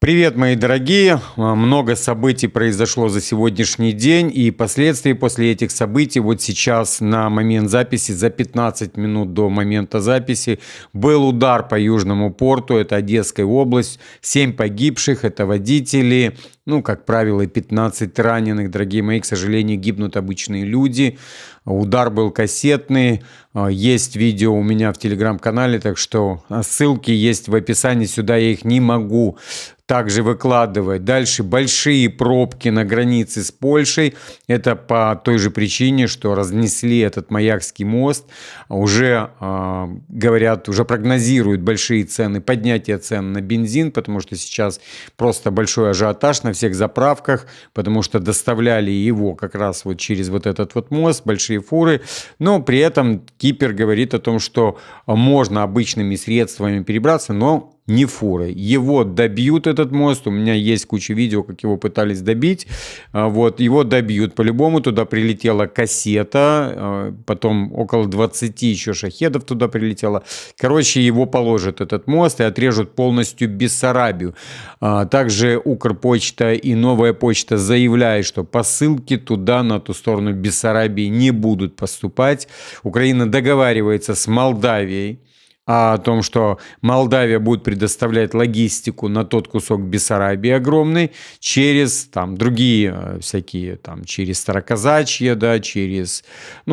Привет, мои дорогие! Много событий произошло за сегодняшний день, и последствия после этих событий вот сейчас на момент записи, за 15 минут до момента записи, был удар по Южному порту, это Одесская область, 7 погибших, это водители, как правило, 15 раненых, дорогие мои, к сожалению, гибнут обычные люди. Удар был кассетный, есть видео у меня в телеграм-канале, так что ссылки есть в описании, сюда я их не могу также выкладывать. Дальше большие пробки на границе с Польшей. Это по той же причине, что разнесли этот Маякский мост. Уже говорят, уже прогнозируют большие цены, поднятие цен на бензин, потому что сейчас просто большой ажиотаж на всех заправках, потому что доставляли его как раз вот через вот этот вот мост, большие фуры. Но при этом Кипер говорит о том, что можно обычными средствами перебраться, но не фурой. Его добьют, этот мост. У меня есть куча видео, как его пытались добить. Вот, его добьют. По-любому туда прилетела кассета. Потом около 20 еще шахедов туда прилетело. Короче, его положат, этот мост, и отрежут полностью Бессарабию. Также Укрпочта и Новая почта заявляют, что посылки туда, на ту сторону Бессарабии, не будут поступать. Украина договаривается с Молдавией о том, что Молдавия будет предоставлять логистику на тот кусок Бессарабии огромный через там другие всякие, там через Староказачье, да, через,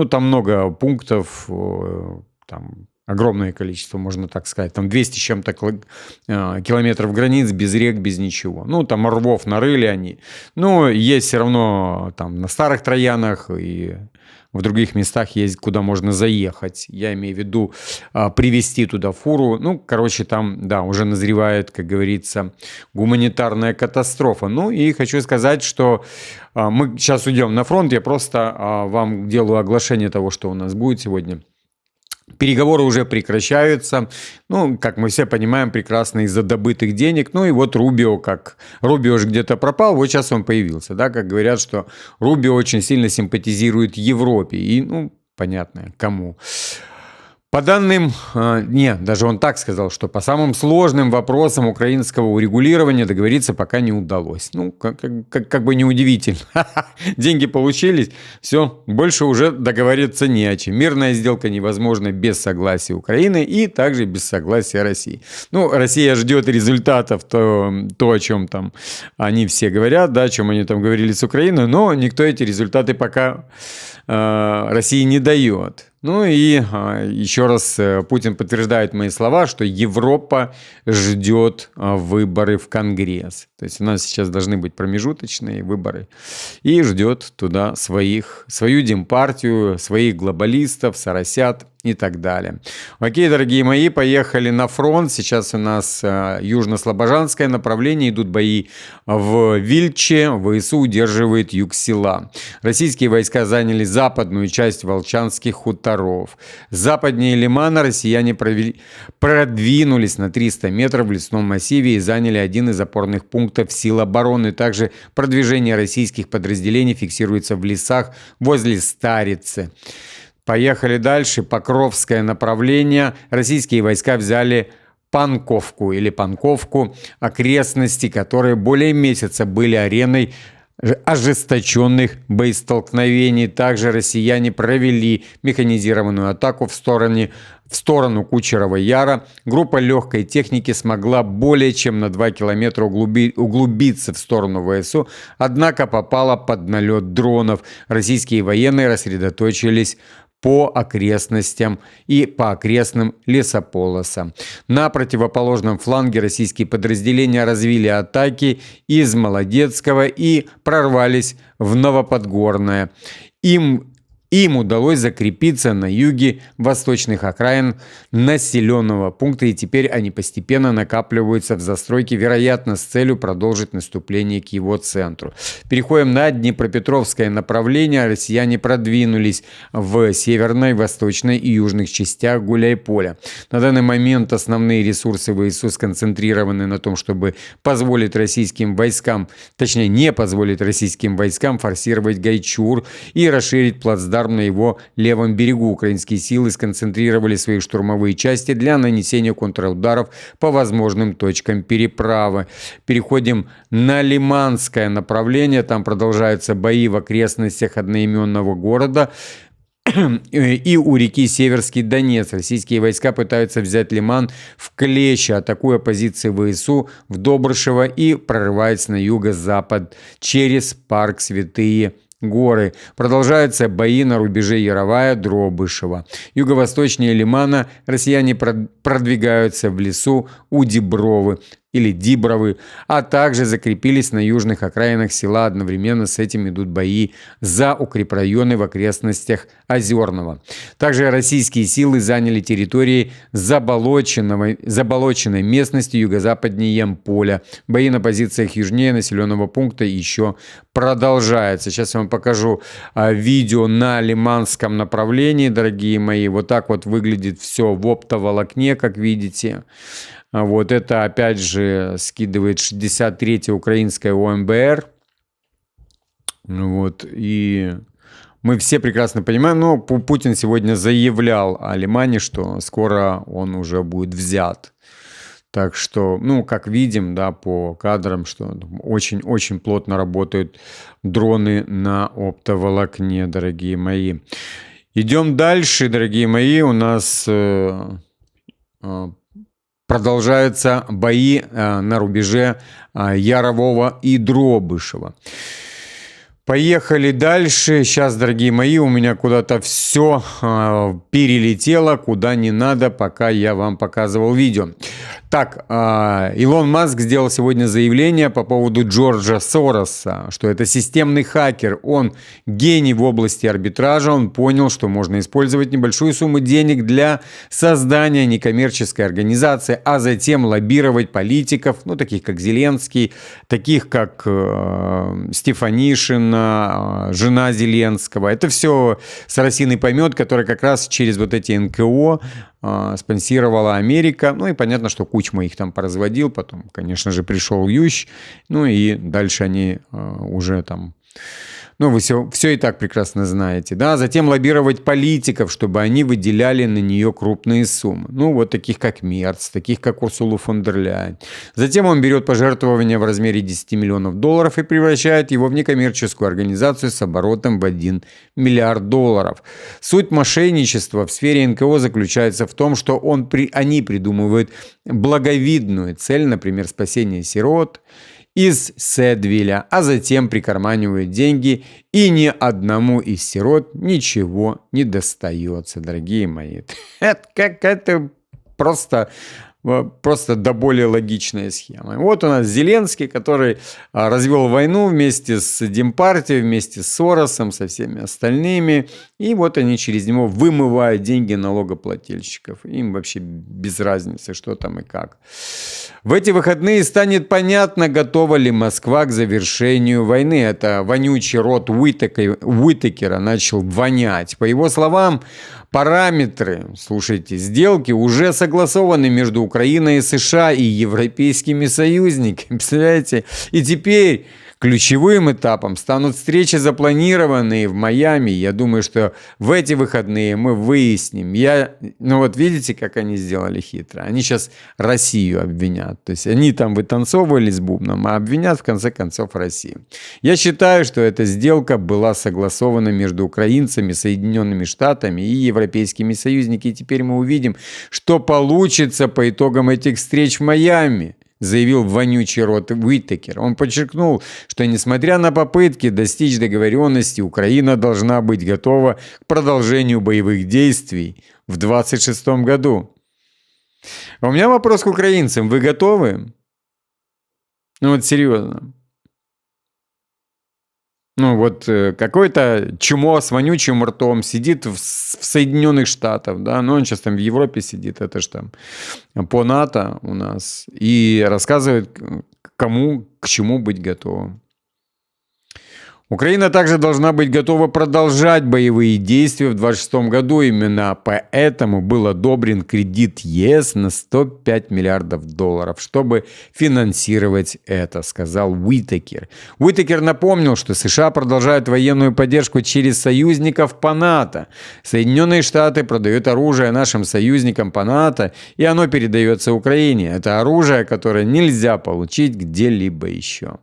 там много пунктов, там огромное количество, можно так сказать, там 200 с чем-то километров границ, без рек, без ничего. Там рвов нарыли они. Но есть все равно там на Старых Троянах и в других местах есть, куда можно заехать. Я имею в виду привезти туда фуру. Там, да, уже назревает, как говорится, гуманитарная катастрофа. И хочу сказать, что мы сейчас уйдем на фронт. Я просто вам делаю оглашение того, что у нас будет сегодня. Переговоры уже прекращаются, как мы все понимаем, прекрасно из-за добытых денег. И вот Рубио же где-то пропал, вот сейчас он появился, да, как говорят, что Рубио очень сильно симпатизирует Европе, и, понятно, кому. По данным, даже он так сказал, что по самым сложным вопросам украинского урегулирования договориться пока не удалось. Как бы неудивительно. Деньги получились, все, больше уже договориться не о чем. Мирная сделка невозможна без согласия Украины и также без согласия России. Россия ждет результатов, то, о чем там они все говорят, да, о чем они там говорили с Украиной, но никто эти результаты пока России не дает. И еще раз Путин подтверждает мои слова, что Европа ждет выборы в Конгресс. То есть у нас сейчас должны быть промежуточные выборы. И ждет туда свою демпартию, своих глобалистов, соросят и так далее. Окей, дорогие мои, поехали на фронт. Сейчас у нас южно-слобожанское направление. Идут бои в Вильче. ВСУ удерживает юг села. Российские войска заняли западную часть Волчанских хуторов. Западнее Лимана россияне продвинулись на 300 метров в лесном массиве и заняли один из опорных пунктов сил обороны. Также продвижение российских подразделений фиксируется в лесах возле Старицы. Поехали дальше. Покровское направление. Российские войска взяли Панковку, окрестности, которые более месяца были ареной ожесточенных боестолкновений. Также россияне провели механизированную атаку в сторону Кучерова Яра. Группа легкой техники смогла более чем на 2 километра углубиться в сторону ВСУ, однако попала под налет дронов. Российские военные рассредоточились по окрестностям и по окрестным лесополосам. На противоположном фланге российские подразделения развили атаки из Молодецкого и прорвались в Новоподгорное. Им удалось закрепиться на юге восточных окраин населенного пункта, и теперь они постепенно накапливаются в застройке, вероятно, с целью продолжить наступление к его центру. Переходим на Днепропетровское направление. Россияне продвинулись в северной, восточной и южных частях Гуляйполя. На данный момент основные ресурсы ВСУ сконцентрированы на том, чтобы не позволить российским войскам форсировать Гайчур и расширить плацдарм плацдарм на его левом берегу. Украинские силы сконцентрировали свои штурмовые части для нанесения контрударов по возможным точкам переправы. Переходим на Лиманское направление. Там продолжаются бои в окрестностях одноименного города и у реки Северский Донец. Российские войска пытаются взять Лиман в клещи, атакуя позиции ВСУ в Добрышево и прорываясь на юго-запад через парк Святые Горы. Продолжаются бои на рубеже Яровая-Дробышева. Юго-восточнее Лимана россияне продвигаются в лесу у Дибровы или Дибровы, а также закрепились на южных окраинах села. Одновременно с этим идут бои за укрепрайоны в окрестностях Озерного. Также российские силы заняли территории заболоченной местности юго-западнее Ямполя. Бои на позициях южнее населенного пункта еще продолжаются. Сейчас я вам покажу видео на Лиманском направлении, дорогие мои. Вот так вот выглядит все в оптоволокне, как видите. Вот это, опять же, скидывает 63-я украинская ОМБР. Вот, и мы все прекрасно понимаем, но Путин сегодня заявлял о Лимане, что скоро он уже будет взят. Так что, как видим, да, по кадрам, что очень-очень плотно работают дроны на оптоволокне, дорогие мои. Идем дальше, дорогие мои. У нас продолжаются бои на рубеже Ярового и Дробышева. Поехали дальше. Сейчас, дорогие мои, у меня куда-то все перелетело, куда не надо, пока я вам показывал видео. Так, Илон Маск сделал сегодня заявление по поводу Джорджа Сороса, что это системный хакер, он гений в области арбитража, он понял, что можно использовать небольшую сумму денег для создания некоммерческой организации, а затем лоббировать политиков, таких как Зеленский, таких как Стефанишина, жена Зеленского. Это все Соросиный помет, который как раз через вот эти НКО спонсировала Америка. И понятно, что Кучма их там поразводил. Потом, конечно же, пришел Ющ. И дальше они уже там... вы все и так прекрасно знаете. Да? Затем лоббировать политиков, чтобы они выделяли на нее крупные суммы. Вот таких как Мерц, таких как Урсулу фон дер Ляйен. Затем он берет пожертвования в размере $10 миллионов и превращает его в некоммерческую организацию с оборотом в $1 миллиард. Суть мошенничества в сфере НКО заключается в том, что они придумывают благовидную цель, например, спасение сирот из Сэдвилля, а затем прикарманивают деньги, и ни одному из сирот ничего не достается, дорогие мои. Это просто до более логичная схема. Вот у нас Зеленский, который развел войну вместе с Демпартией, вместе с Соросом, со всеми остальными. И вот они через него вымывают деньги налогоплательщиков. Им вообще без разницы, что там и как. В эти выходные станет понятно, готова ли Москва к завершению войны. Это вонючий рот Уитакера начал вонять. По его словам, параметры, сделки уже согласованы между Украиной и США и европейскими союзниками. Представляете? И теперь ключевым этапом станут встречи, запланированные в Майами. Я думаю, что в эти выходные мы выясним. Видите, как они сделали хитро? Они сейчас Россию обвинят. То есть они там вытанцовывали с бубном, а обвинят в конце концов Россию. Я считаю, что эта сделка была согласована между украинцами, Соединенными Штатами и европейскими союзниками. И теперь мы увидим, что получится по итогам этих встреч в Майами, заявил вонючий рот Уитакер. Он подчеркнул, что несмотря на попытки достичь договоренности, Украина должна быть готова к продолжению боевых действий в 2026 году. А у меня вопрос к украинцам. Вы готовы? Серьезно. Какой-то чмо с вонючим ртом сидит в Соединенных Штатах, да, он сейчас там в Европе сидит, это ж там по НАТО у нас, и рассказывает, кому к чему быть готовым. Украина также должна быть готова продолжать боевые действия в 2026 году. Именно поэтому был одобрен кредит ЕС на $105 миллиардов, чтобы финансировать это, сказал Уитакер. Уитакер напомнил, что США продолжают военную поддержку через союзников по НАТО. Соединенные Штаты продают оружие нашим союзникам по НАТО, и оно передается Украине. Это оружие, которое нельзя получить где-либо еще.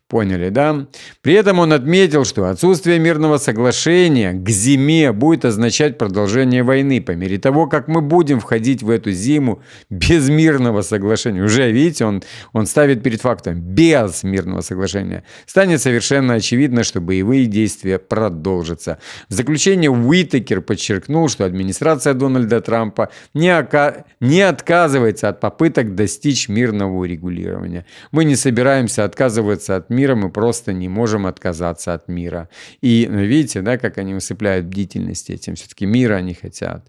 Поняли, да? При этом он отметил, что отсутствие мирного соглашения к зиме будет означать продолжение войны. По мере того, как мы будем входить в эту зиму без мирного соглашения, уже, видите, он ставит перед фактом, без мирного соглашения, станет совершенно очевидно, что боевые действия продолжатся. В заключение Уитакер подчеркнул, что администрация Дональда Трампа не отказывается от попыток достичь мирного урегулирования. Мы не собираемся отказываться от мира, мы просто не можем отказаться от мира. И видите, да, как они усыпляют бдительность этим. Все-таки мира они хотят.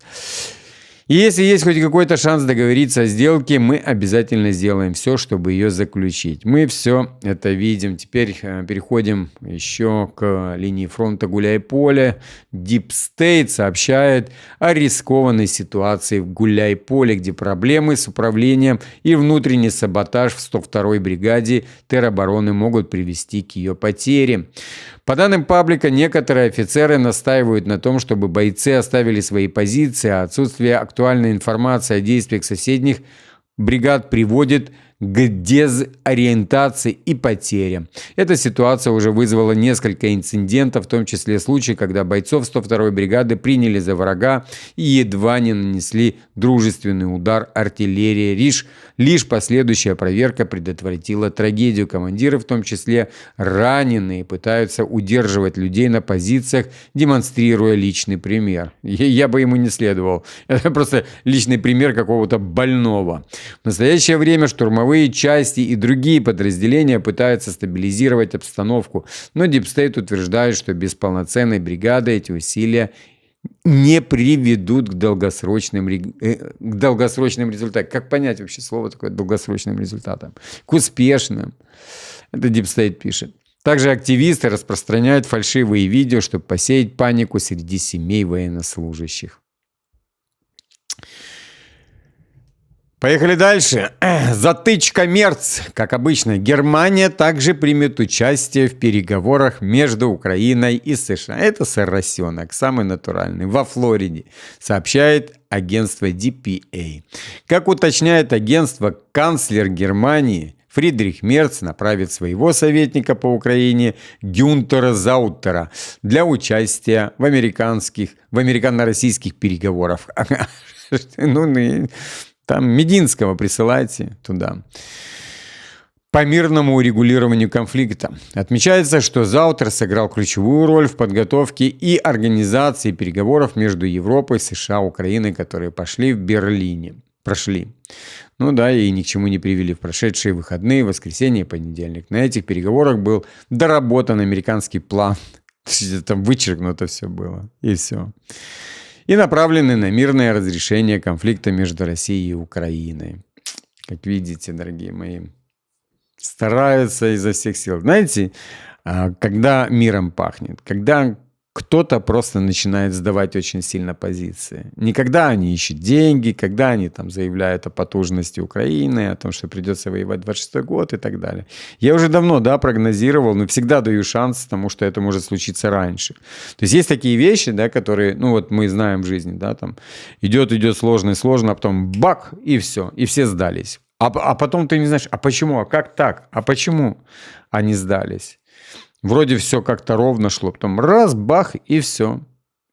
И если есть хоть какой-то шанс договориться о сделке, мы обязательно сделаем все, чтобы ее заключить. Мы все это видим. Теперь переходим еще к линии фронта Гуляйполе. Deep State сообщает о рискованной ситуации в Гуляйполе, где проблемы с управлением и внутренний саботаж в 102-й бригаде теробороны могут привести к ее потере. По данным паблика, некоторые офицеры настаивают на том, чтобы бойцы оставили свои позиции, а отсутствие актуальной информации о действиях соседних бригад приводит к дезориентации и потерям. Эта ситуация уже вызвала несколько инцидентов, в том числе случаи, когда бойцов 102-й бригады приняли за врага и едва не нанесли дружественный удар артиллерии. Лишь последующая проверка предотвратила трагедию. Командиры, в том числе раненые, пытаются удерживать людей на позициях, демонстрируя личный пример. Я бы ему не следовал. Это просто личный пример какого-то больного. В настоящее время штурмовые части и другие подразделения пытаются стабилизировать обстановку, но Deep State утверждает, что без полноценной бригады эти усилия не приведут к долгосрочным результатам. Как понять вообще слово такое долгосрочным результатам? К успешным. Это Deep State пишет. Также активисты распространяют фальшивые видео, чтобы посеять панику среди семей военнослужащих. Поехали дальше. Затычка Мерц. Как обычно, Германия также примет участие в переговорах между Украиной и США. Это соросенок, самый натуральный, во Флориде, сообщает агентство DPA. Как уточняет агентство, канцлер Германии Фридрих Мерц направит своего советника по Украине Гюнтера Заутера для участия в американо-российских переговорах. Там Мединского присылайте туда. По мирному урегулированию конфликта. Отмечается, что Заутер сыграл ключевую роль в подготовке и организации переговоров между Европой, США, Украиной, которые прошли в Берлине. Ну да, и ни к чему не привели в прошедшие выходные, воскресенье и понедельник. На этих переговорах был доработан американский план. Там вычеркнуто все было. И все. И направлены на мирное разрешение конфликта между Россией и Украиной. Как видите, дорогие мои, стараются изо всех сил. Знаете, когда миром пахнет, когда кто-то просто начинает сдавать очень сильно позиции. Не когда они ищут деньги, когда они там заявляют о потужности Украины, о том, что придется воевать 26-й год и так далее. Я уже давно, прогнозировал, но всегда даю шанс тому, что это может случиться раньше. То есть есть такие вещи, которые, мы знаем в жизни, там идет сложно, а потом бак, и все, и все сдались. А потом ты не знаешь, а почему, а как так, а почему они сдались? Вроде все как-то ровно шло, потом раз, бах, и все.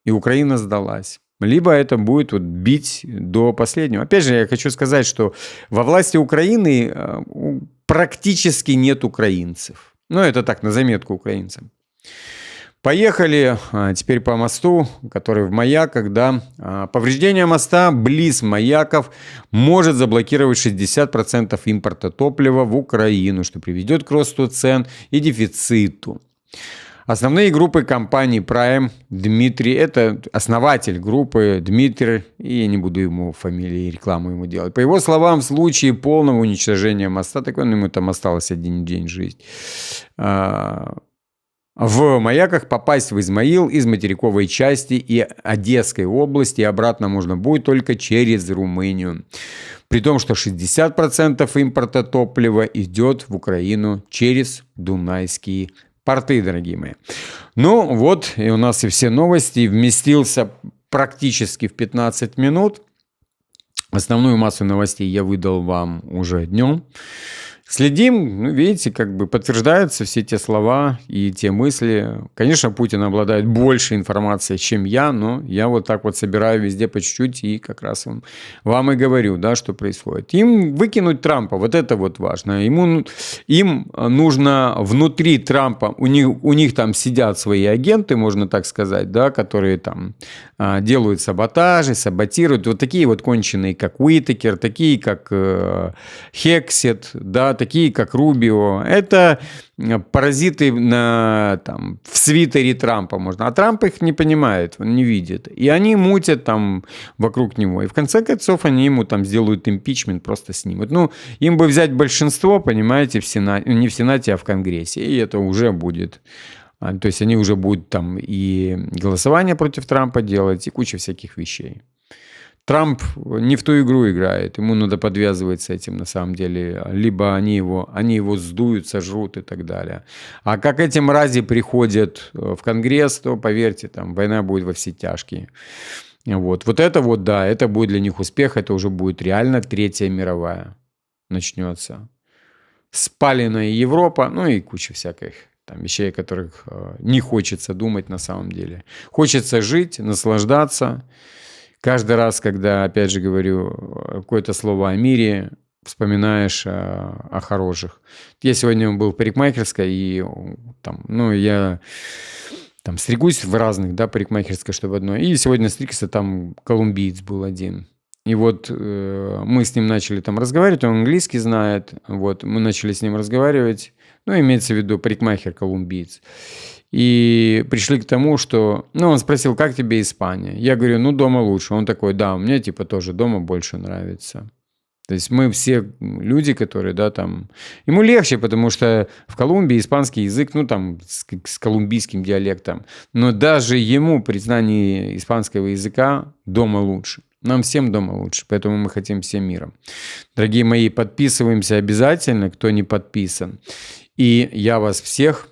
И Украина сдалась. Либо это будет бить до последнего. Опять же, я хочу сказать, что во власти Украины практически нет украинцев. Это так, на заметку украинцам. Поехали теперь по мосту, который в Маяках. Повреждение моста близ Маяков может заблокировать 60% импорта топлива в Украину, что приведет к росту цен и дефициту. Основные группы компании Prime, Дмитрий, это основатель группы Дмитрий, и я не буду ему фамилии и рекламу ему делать. По его словам, в случае полного уничтожения моста, ему там осталось один день жить, в Маяках попасть в Измаил из материковой части и Одесской области, и обратно можно будет только через Румынию. При том, что 60% импорта топлива идет в Украину через Дунайские порты, дорогие мои. Ну вот, и у нас и все новости. Вместился практически в 15 минут. Основную массу новостей я выдал вам уже днем. Следим, ну, видите, как бы подтверждаются все те слова и те мысли. Конечно, Путин обладает больше информацией, чем я, но я вот так вот собираю везде по чуть-чуть и как раз вам и говорю, да, что происходит. Им выкинуть Трампа, вот это вот важно. Им нужно внутри Трампа, у них там сидят свои агенты, можно так сказать, да, которые там делают саботажи, саботируют. Вот такие вот конченые, как Уитакер, такие, как Хексет, да, такие, как Рубио. Это паразиты в свитере Трампа можно. А Трамп их не понимает, он не видит. И они мутят там вокруг него. И в конце концов они ему там сделают импичмент, просто снимут. Ну, им бы взять большинство, понимаете, в Сенате, не в Сенате, а в Конгрессе. И это уже будет... То есть они уже будут там и голосование против Трампа делать, и куча всяких вещей. Трамп не в ту игру играет, ему надо подвязывать с этим на самом деле. Либо они его сдуют, сожрут и так далее. А как эти мрази приходят в Конгресс, то, поверьте, там война будет во все тяжкие. Вот это вот, да, это будет для них успех, это уже будет реально Третья мировая начнется. Спаленная Европа, ну и куча всяких там вещей, о которых не хочется думать на самом деле. Хочется жить, наслаждаться. Каждый раз, когда, опять же говорю, какое-то слово о мире, вспоминаешь о хороших. Я сегодня был в парикмахерской, и там, ну, я там стригусь в разных, да, парикмахерской, чтобы одно. И сегодня стригся, там колумбиец был один. И вот мы с ним начали там разговаривать, он английский знает, вот, мы начали с ним разговаривать, ну, имеется в виду парикмахер колумбиец. И пришли к тому, что... Ну, он спросил, как тебе Испания? Я говорю, ну, дома лучше. Он такой, да, мне типа тоже дома больше нравится. То есть мы все люди, которые, да, там... Ему легче, потому что в Колумбии испанский язык, ну, там, с колумбийским диалектом. Но даже ему при знании испанского языка дома лучше. Нам всем дома лучше, поэтому мы хотим всем мира. Дорогие мои, подписываемся обязательно, кто не подписан. И я вас всех...